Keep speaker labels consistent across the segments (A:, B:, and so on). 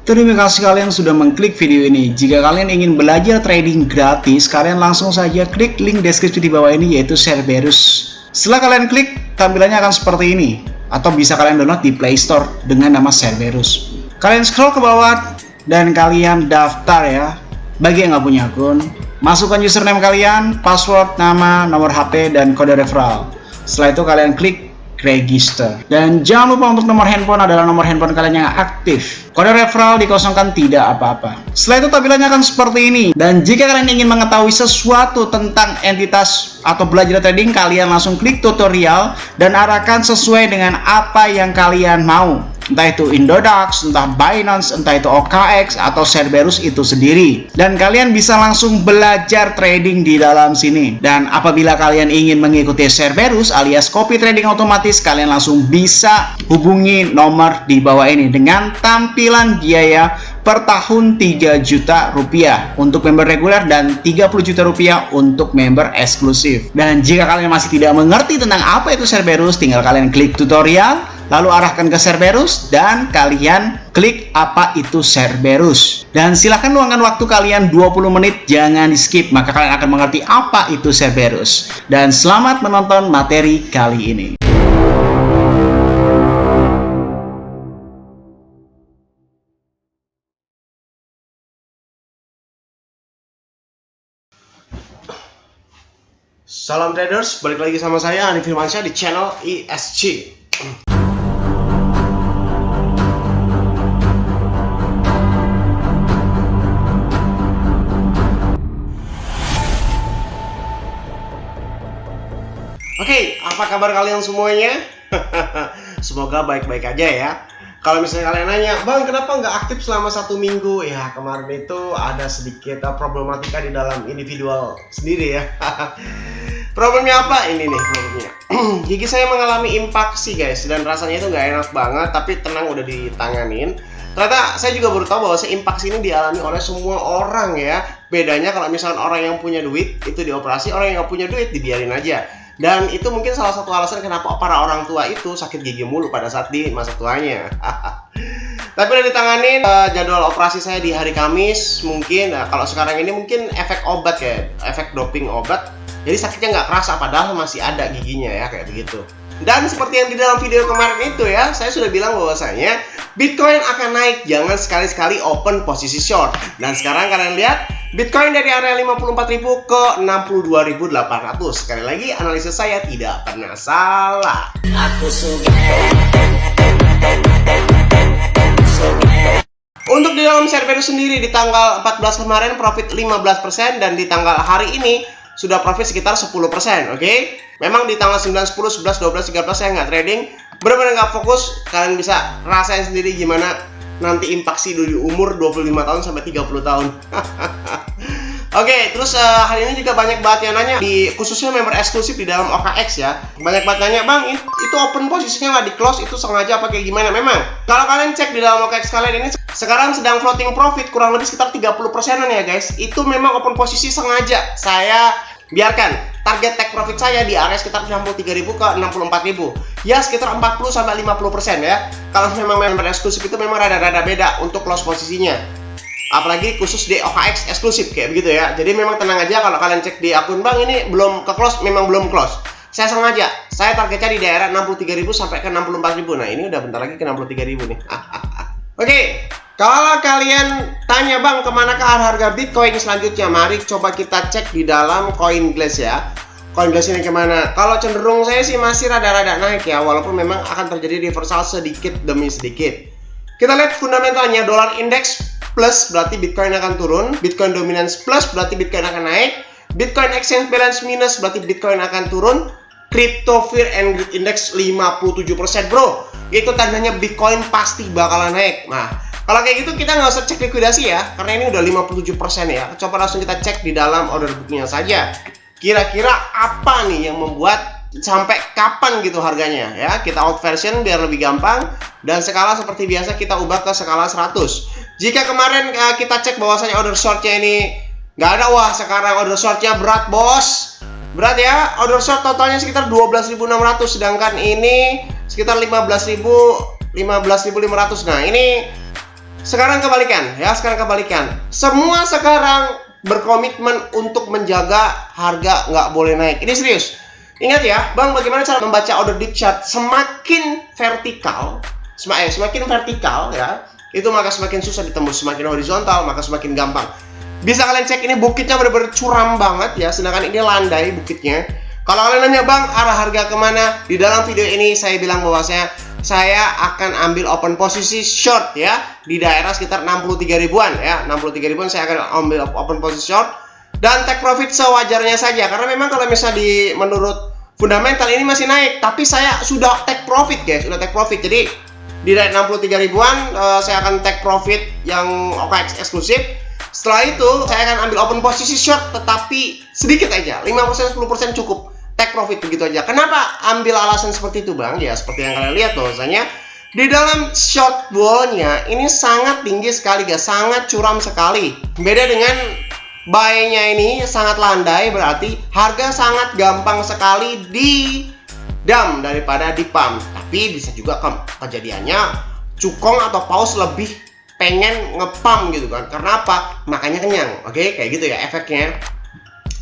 A: Terima kasih kalian sudah mengklik video ini. Jika kalian ingin belajar trading gratis, kalian langsung saja klik link deskripsi di bawah ini, yaitu Cerberus. Setelah kalian klik, tampilannya akan seperti ini. Atau bisa kalian download di Play Store dengan nama Cerberus. Kalian scroll ke bawah dan kalian daftar ya. Bagi yang nggak punya akun, masukkan username kalian, password, nama, nomor HP, dan kode referral. Setelah itu kalian klik register. Dan jangan lupa untuk nomor handphone adalah nomor handphone kalian yang aktif. Kode referral dikosongkan, tidak apa-apa. Setelah itu tampilannya akan seperti ini. Dan jika kalian ingin mengetahui sesuatu tentang entitas atau belajar trading, kalian langsung klik tutorial dan arahkan sesuai dengan apa yang kalian mau. Entah itu Indodax, entah Binance, entah itu OKX atau Cerberus itu sendiri. Dan kalian bisa langsung belajar trading di dalam sini. Dan apabila kalian ingin mengikuti Cerberus alias copy trading otomatis, kalian langsung bisa hubungi nomor di bawah ini dengan tampilan biaya per tahun 3 juta rupiah untuk member reguler dan 30 juta rupiah untuk member eksklusif. Dan jika kalian masih tidak mengerti tentang apa itu Cerberus, tinggal kalian klik tutorial, lalu arahkan ke Cerberus dan kalian klik apa itu Cerberus. Dan silahkan luangkan waktu kalian 20 menit, jangan di skip, maka kalian akan mengerti apa itu Cerberus. Dan selamat menonton materi kali ini.
B: Salam traders, balik lagi sama saya Andi Firmansyah di channel ESG. Oke, apa kabar kalian semuanya? Semoga baik-baik aja ya. Kalau misalnya kalian nanya, Bang, kenapa nggak aktif selama 1 minggu? Ya, kemarin itu ada sedikit problematika di dalam individual sendiri ya. Problemnya apa? Ini nih problemnya. Gigi saya mengalami impaksi guys, dan rasanya itu nggak enak banget, tapi tenang, udah ditanganin. Ternyata saya juga baru tahu bahwa impaksi ini dialami oleh semua orang ya. Bedanya kalau misalnya orang yang punya duit itu dioperasi, orang yang nggak punya duit dibiarin aja. Dan itu mungkin salah satu alasan kenapa para orang tua itu sakit gigi mulu pada saat di masa tuanya. Tapi udah ditanganin. Jadwal operasi saya di hari Kamis mungkin. Nah, kalau sekarang ini mungkin efek obat ya, efek doping obat. Jadi sakitnya nggak kerasa, padahal masih ada giginya ya, kayak begitu. Dan seperti yang di dalam video kemarin itu ya, saya sudah bilang bahwasanya Bitcoin akan naik, jangan sekali-sekali open posisi short. Dan sekarang kalian lihat, Bitcoin dari area 54.000 ke 62.800. Sekali lagi, analisis saya tidak pernah salah. Untuk di dalam Cerberus sendiri, di tanggal 14 kemarin profit 15%, dan di tanggal hari ini sudah profit sekitar 10%, oke? Memang di tanggal 9, 10, 11, 12, 13 saya nggak trading, benar-benar nggak fokus. Kalian bisa rasain sendiri gimana nanti impaksi di umur 25 tahun sampai 30 tahun. Oke, terus hari ini juga banyak banget yang nanya, khususnya member eksklusif di dalam OKX ya. Banyak banget nanya, Bang, itu open posisinya nggak di close, itu sengaja apa kayak gimana? Memang, kalau kalian cek di dalam OKX kalian ini, sekarang sedang floating profit kurang lebih sekitar 30%-an ya guys. Itu memang open posisi sengaja saya biarkan. Target take profit saya di area sekitar 63.000 ke 64.000. Ya sekitar 40-50% ya. Kalau memang member eksklusif itu memang rada-rada beda untuk close posisinya. Apalagi khusus di OKX eksklusif kayak begitu ya. Jadi memang tenang aja kalau kalian cek di akun, Bang, ini belum ke close, memang belum close. Saya sengaja, saya targetnya di daerah 63.000 sampai ke 64.000. Nah, ini udah bentar lagi ke 63.000 nih. Oke, kalau kalian tanya, Bang, kemanakah harga Bitcoin selanjutnya? Mari coba kita cek di dalam CoinGlass ya. CoinGlass ini kemana? Kalau cenderung saya sih masih rada-rada naik ya, walaupun memang akan terjadi reversal sedikit demi sedikit. Kita lihat fundamentalnya, dollar index plus berarti Bitcoin akan turun, Bitcoin dominance plus berarti Bitcoin akan naik, Bitcoin exchange balance minus berarti Bitcoin akan turun, Crypto Fear and Greed Index 57%, bro. Itu tandanya Bitcoin pasti bakalan naik. Nah, kalau kayak gitu kita nggak usah cek likuidasi ya, karena ini udah 57% ya. Coba langsung kita cek di dalam order booknya saja. Kira-kira apa nih yang membuat sampai kapan gitu harganya ya. Kita out version biar lebih gampang, dan skala seperti biasa kita ubah ke skala 100. Jika kemarin kita cek bahwasanya order shortnya ini nggak ada, wah sekarang order shortnya berat bos, berat ya. Order short totalnya sekitar 12.600, sedangkan ini sekitar 15.500. Nah, ini Sekarang kebalikan ya, sekarang kebalikan. Semua sekarang berkomitmen untuk menjaga harga nggak boleh naik. Ini serius. Ingat ya, Bang, bagaimana cara membaca order dip chart? Semakin vertikal, semakin vertikal ya, itu maka semakin susah ditembus. Semakin horizontal, maka semakin gampang. Bisa kalian cek, ini bukitnya benar-benar curam banget ya, sedangkan ini landai bukitnya. Kalau kalian nanya, Bang, arah harga kemana? Di dalam video ini saya bilang bahwasanya saya akan ambil open posisi short ya, di daerah sekitar 63 ribuan ya, 63 ribuan saya akan ambil open posisi short dan take profit sewajarnya saja, karena memang kalau misalnya menurut fundamental ini masih naik, tapi saya sudah take profit guys, sudah take profit. Jadi di daerah 63 ribuan saya akan take profit yang OKX eksklusif. Setelah itu saya akan ambil open posisi short, tetapi sedikit aja, 5% 10% cukup take profit begitu aja. Kenapa ambil alasan seperti itu, Bang? Ya seperti yang kalian lihat bahwasanya di dalam short wall-nya ini sangat tinggi sekali guys, sangat curam sekali. Beda dengan buy-nya ini sangat landai, berarti harga sangat gampang sekali di dump daripada di pump. Tapi bisa juga kejadiannya cukong atau paus lebih pengen ngepump gitu kan. Karena apa? Makannya kenyang. Oke, kayak gitu ya efeknya.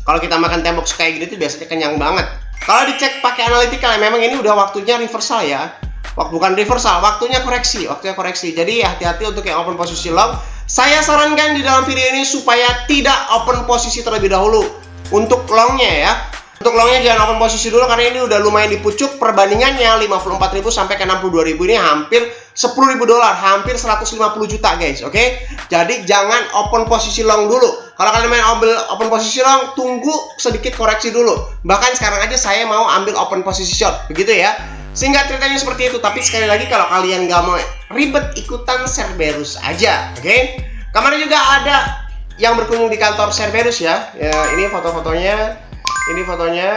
B: Kalau kita makan tembok kayak gini tuh biasanya kenyang banget. Kalau dicek pakai analytical, memang ini udah waktunya reversal ya. Bukan reversal, waktunya koreksi, Jadi hati-hati untuk yang open posisi long. Saya sarankan di dalam video ini supaya tidak open posisi terlebih dahulu. Untuk longnya ya. Untuk longnya jangan open posisi dulu, karena ini udah lumayan dipucuk. Perbandingannya 54.000 sampai ke 62.000 ini hampir 10.000 dolar, hampir 150 juta guys, oke? Jadi jangan open posisi long dulu. Kalau kalian main ambil open posisi long, tunggu sedikit koreksi dulu. Bahkan sekarang aja saya mau ambil open posisi short, begitu ya. Singkat ceritanya seperti itu. Tapi sekali lagi, kalau kalian nggak mau ribet, ikutan Cerberus aja, oke? Kemarin juga ada yang berkunjung di kantor Cerberus ya. Ini fotonya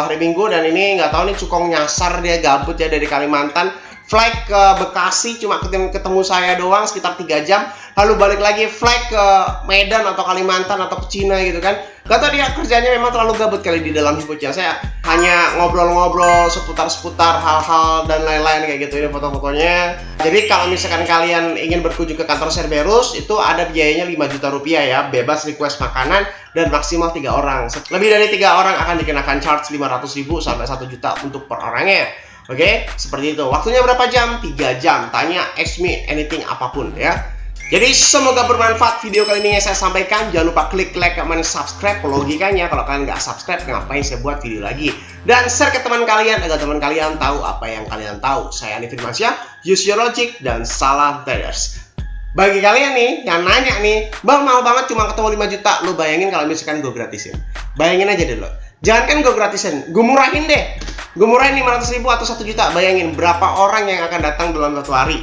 B: hari Minggu, dan ini nggak tahu nih cukong nyasar, dia gabut ya dari Kalimantan, flight ke Bekasi cuma ketemu saya doang sekitar 3 jam, lalu balik lagi flight ke Medan atau Kalimantan atau ke Cina gitu kan. Gak tau dia kerjanya memang terlalu gabut kali di dalam hidupnya. Saya hanya ngobrol-ngobrol seputar hal-hal dan lain-lain kayak gitu. Ini foto-fotonya. Jadi kalau misalkan kalian ingin berkunjung ke kantor Cerberus, itu ada biayanya 5 juta rupiah ya, bebas request makanan dan maksimal 3 orang. Lebih dari 3 orang akan dikenakan charge 500.000 sampai 1 juta untuk per orangnya. Oke, seperti itu. Waktunya berapa jam? 3 jam. Tanya, ask me anything, apapun ya. Jadi semoga bermanfaat video kali ini yang saya sampaikan. Jangan lupa klik like, comment, subscribe. Logikanya kalau kalian nggak subscribe, ngapain saya buat video lagi? Dan share ke teman kalian agar teman kalian tahu apa yang kalian tahu. Saya Andi Firmansyah, use your logic, dan salam traders. Bagi kalian nih yang nanya nih, Bang, mahal banget cuma ketemu 5 juta. Lo bayangin kalau misalkan gue gratisin. Bayangin aja deh lo. Jangan kan gue gratisin, gue murahin deh. Gue murahin 500.000 atau 1 juta. Bayangin berapa orang yang akan datang dalam 1 hari.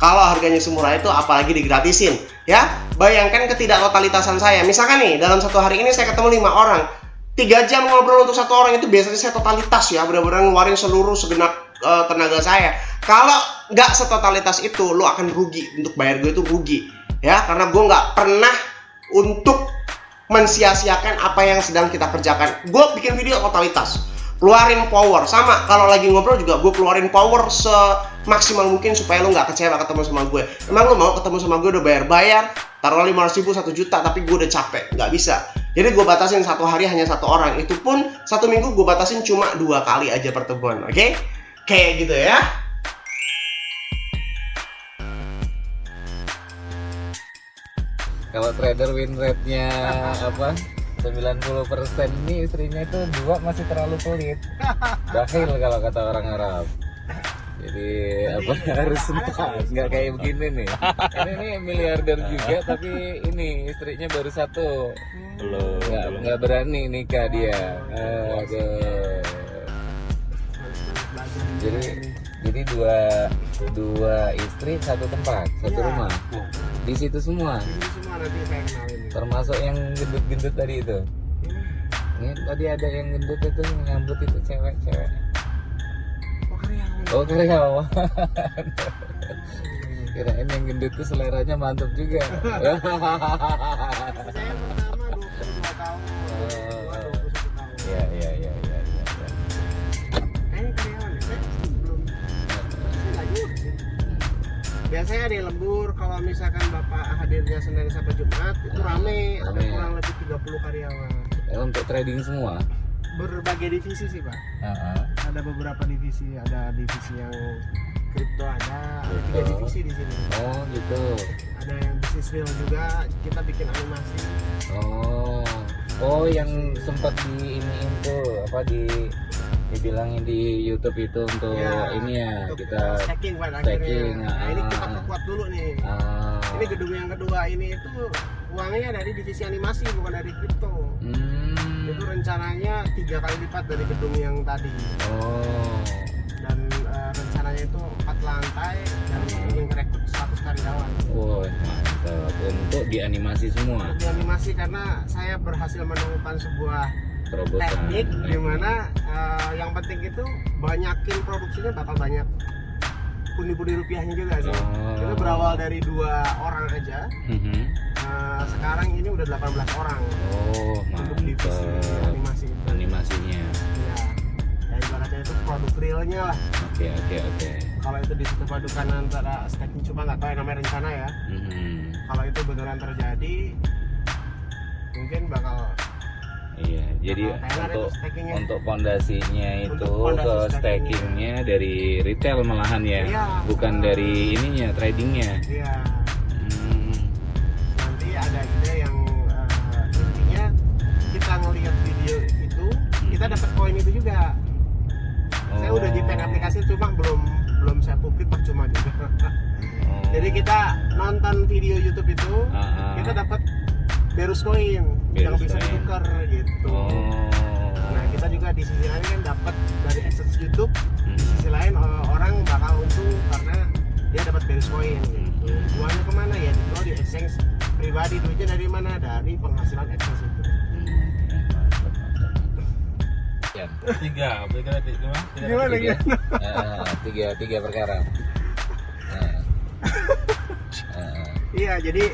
B: Kalau harganya semurah itu, apalagi digratisin ya. Bayangkan ketidaktotalitasan saya. Misalkan nih dalam 1 hari ini saya ketemu 5 orang, 3 jam ngobrol untuk 1 orang, itu biasanya saya totalitas ya, benar-benar ngeluarin seluruh segenap tenaga saya. Kalau nggak setotalitas itu, lo akan rugi. Untuk bayar gue itu rugi ya, karena gue nggak pernah untuk mensia-siakan apa yang sedang kita kerjakan. Gue bikin video totalitas, keluarin power. Sama kalau lagi ngobrol juga gue keluarin power semaksimal mungkin supaya lo nggak kecewa ketemu sama gue. Emang lo mau ketemu sama gue udah bayar, taruh 500.000 1 juta, tapi gue udah capek, nggak bisa. Jadi gue batasin 1 hari hanya 1 orang. Itu pun 1 minggu gue batasin cuma 2 kali aja pertemuan, oke? Kayak gitu ya.
C: Kalau trader win rate-nya apa 90%, ini istrinya itu 2 masih terlalu pelit. Bakhil kalau kata orang Arab. Jadi apa harus sempat, nggak kayak begini nih. Ini miliarder juga, tapi ini istrinya baru 1. Belum. Nggak berani nikah dia. Aduh. Jadi dua istri 1 tempat, 1 rumah. Di situ semua. Termasuk yang gendut-gendut tadi itu. Ini tadi ada yang gendut itu, nyambut itu cewek-cewek. Oh, karyawan. Kirain yang gendut itu seleranya mantap juga.
B: Saya pertama 22 tahun. 21 tahun.
C: Iya.
B: Ini karyawan ya? Saya belum. Saya nggak jujur sih. biasanya ada yang lembur. Kalau misalkan Bapak hadirnya Senin sampai Jumat itu rame, ada
C: Rame.
B: kurang lebih 30 karyawan.
C: Untuk trading semua.
B: Berbagai divisi sih Pak.
C: Heeh.
B: Ada beberapa divisi, ada divisi yang kripto, ada 3
C: Kripto.
B: divisi di sini.
C: Oh gitu.
B: Ada yang bisnis real juga, kita bikin animasi.
C: Oh yang sempat di ini tuh apa dibilangin di YouTube itu untuk
B: Ya,
C: ini ya
B: untuk
C: kita
B: stacking Pak
C: stacking,
B: akhirnya. Nah, ini kita
C: ah.
B: perkuat dulu nih. Ini gedung yang kedua ini itu uangnya dari divisi animasi bukan dari kripto. Itu rencananya 3 kali lipat dari gedung yang tadi. Dan rencananya itu 4 lantai dan ingin merekrut 100 karyawan.
C: Wah mantap untuk dianimasi semua
B: Di animasi karena saya berhasil menemukan sebuah
C: terobosan.
B: teknik di mana yang penting itu banyakin produksinya bakal banyak pundi-pundi rupiahnya juga sih. Itu berawal dari 2 orang aja. Sekarang ini udah 18 orang untuk divisi
C: Mantap
B: animasi itu.
C: animasinya.
B: Ya, dan ibaratnya itu produk realnya lah.
C: Oke.
B: Kalau itu disitu padukan antara stacking, cuma nggak tahu yang namanya rencana ya. Kalau itu beneran terjadi, mungkin bakal
C: Iya, jadi
B: tenar itu stackingnya.
C: untuk pondasinya itu
B: Untuk pondasi
C: ke
B: stackingnya.
C: stackingnya dari retail malahan ya,
B: Iya.
C: bukan dari ininya tradingnya.
B: Iya. Nanti ada ide yang intinya kita ngelihat video itu, kita dapat koin itu juga. Saya udah di pen aplikasi, cuma belum saya publik, percuma juga. Jadi kita nonton video YouTube itu, kita dapat Berus koin yang bisa
C: koin.
B: ditukar gitu. Nah kita juga di sisi lain kan dapat dari AdSense YouTube, di sisi lain orang bakal untung karena dia dapat Berus koin gitu. Jualnya kemana ya? Dijual di exchange pribadi. Duitnya dari mana? Dari penghasilan AdSense itu. Gimana?
C: Tiga perkara.
B: Iya, jadi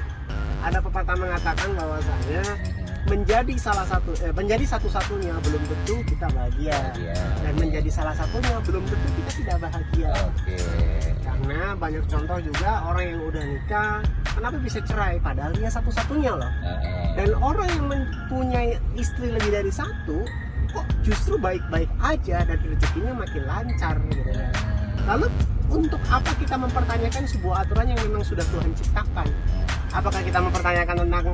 B: ada pepatah mengatakan bahwasanya menjadi satu-satunya belum tentu kita bahagia, dan menjadi salah satunya belum tentu kita tidak bahagia. Karena banyak contoh juga orang yang udah nikah kenapa bisa cerai padahal dia satu-satunya loh. Dan orang yang mempunyai istri lebih dari satu kok justru baik-baik aja dan rezekinya makin lancar gitu ya. Lalu untuk apa kita mempertanyakan sebuah aturan yang memang sudah Tuhan ciptakan? Apakah kita mempertanyakan tentang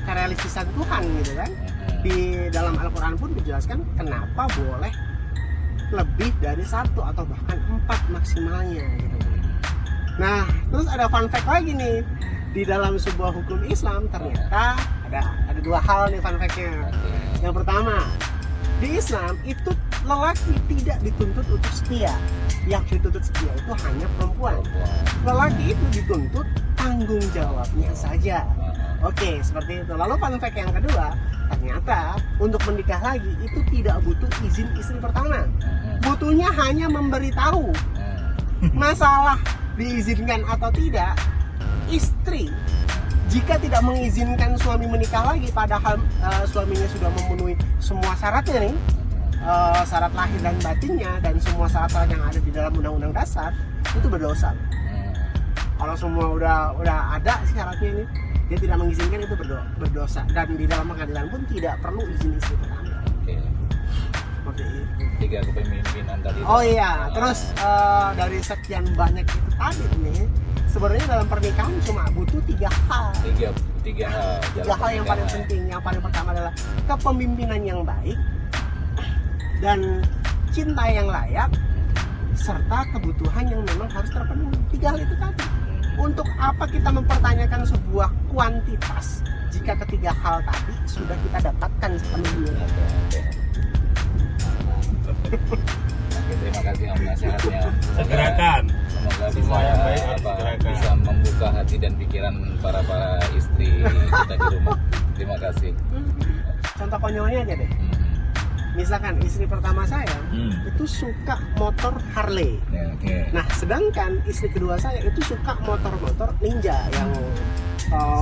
B: kerealistisan Tuhan gitu kan? Di dalam Al-Quran pun dijelaskan kenapa boleh lebih dari 1 atau bahkan 4 maksimalnya gitu. Nah terus ada fun fact lagi nih, di dalam sebuah hukum Islam ternyata ada 2 hal nih fun fact-nya. Yang pertama, di Islam itu lelaki tidak dituntut untuk setia. Yang dituntut setia itu hanya perempuan. Lelaki itu dituntut tanggung jawabnya saja. Oke, seperti itu. Lalu fun fact yang kedua, ternyata untuk menikah lagi itu tidak butuh izin istri pertama. Butuhnya hanya memberitahu. Masalah diizinkan atau tidak, istri jika tidak mengizinkan suami menikah lagi padahal suaminya sudah memenuhi semua syaratnya nih, syarat lahir dan batinnya dan semua syarat-syarat yang ada di dalam undang-undang dasar, itu berdosa. Kalau semua udah ada syaratnya ini, dia tidak mengizinkan, itu berdosa. Dan di dalam pengadilan pun tidak perlu izin istri pertama. Seperti itu.
C: 3 kepemimpinan tadi.
B: Oh iya, terus dari sekian banyak itu tadi nih, sebenarnya dalam pernikahan cuma butuh 3 hal.
C: Tiga hal
B: Yang paling penting. Yang paling pertama adalah kepemimpinan yang baik dan cinta yang layak serta kebutuhan yang memang harus terpenuhi. 3 hal itu tadi. Untuk apa kita mempertanyakan sebuah kuantitas jika ketiga hal tadi sudah kita dapatkan sepenuhnya?
C: Terima kasih Om nasihatnya.
D: Segerakan.
C: Semoga
D: Semua yang baik harus segerakan.
C: bisa membuka hati dan pikiran para istri kita di rumah. Terima kasih.
B: Contoh konyolnya aja deh. Misalkan istri pertama saya itu suka motor Harley. Nah, sedangkan istri kedua saya itu suka motor-motor Ninja yang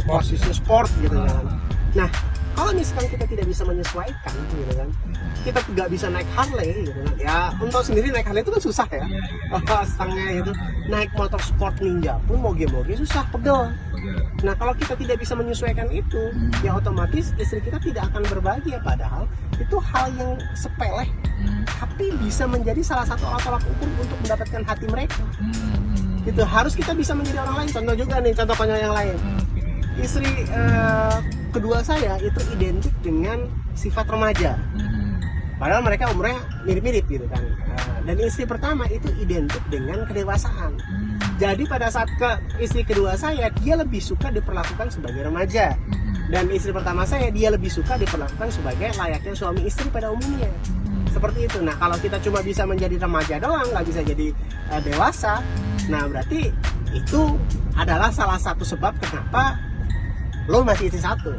B: posisi sport gitu kan. Nah, Kalau misalkan kita tidak bisa menyesuaikan gitu kan, kita nggak bisa naik Harley gitu kan, ya untuk sendiri naik Harley itu kan susah ya, stangnya gitu. Naik motor sport ninja pun moge-moge susah, pegel. Nah kalau kita tidak bisa menyesuaikan itu, ya otomatis istri kita tidak akan berbahagia. Padahal itu hal yang sepele, tapi bisa menjadi salah satu alat tolak ukur untuk mendapatkan hati mereka. Itu harus kita bisa menjadi orang lain. Contoh juga nih, contoh konyol yang lain. Istri kedua saya itu identik dengan sifat remaja. Padahal mereka umurnya mirip-mirip gitu kan. Dan istri pertama itu identik dengan kedewasaan. Jadi pada saat istri kedua saya, dia lebih suka diperlakukan sebagai remaja. Dan istri pertama saya, dia lebih suka diperlakukan sebagai layaknya suami istri pada umumnya. Seperti itu. Nah kalau kita cuma bisa menjadi remaja doang, nggak bisa jadi dewasa, nah berarti itu adalah salah satu sebab kenapa lo masih istri satu.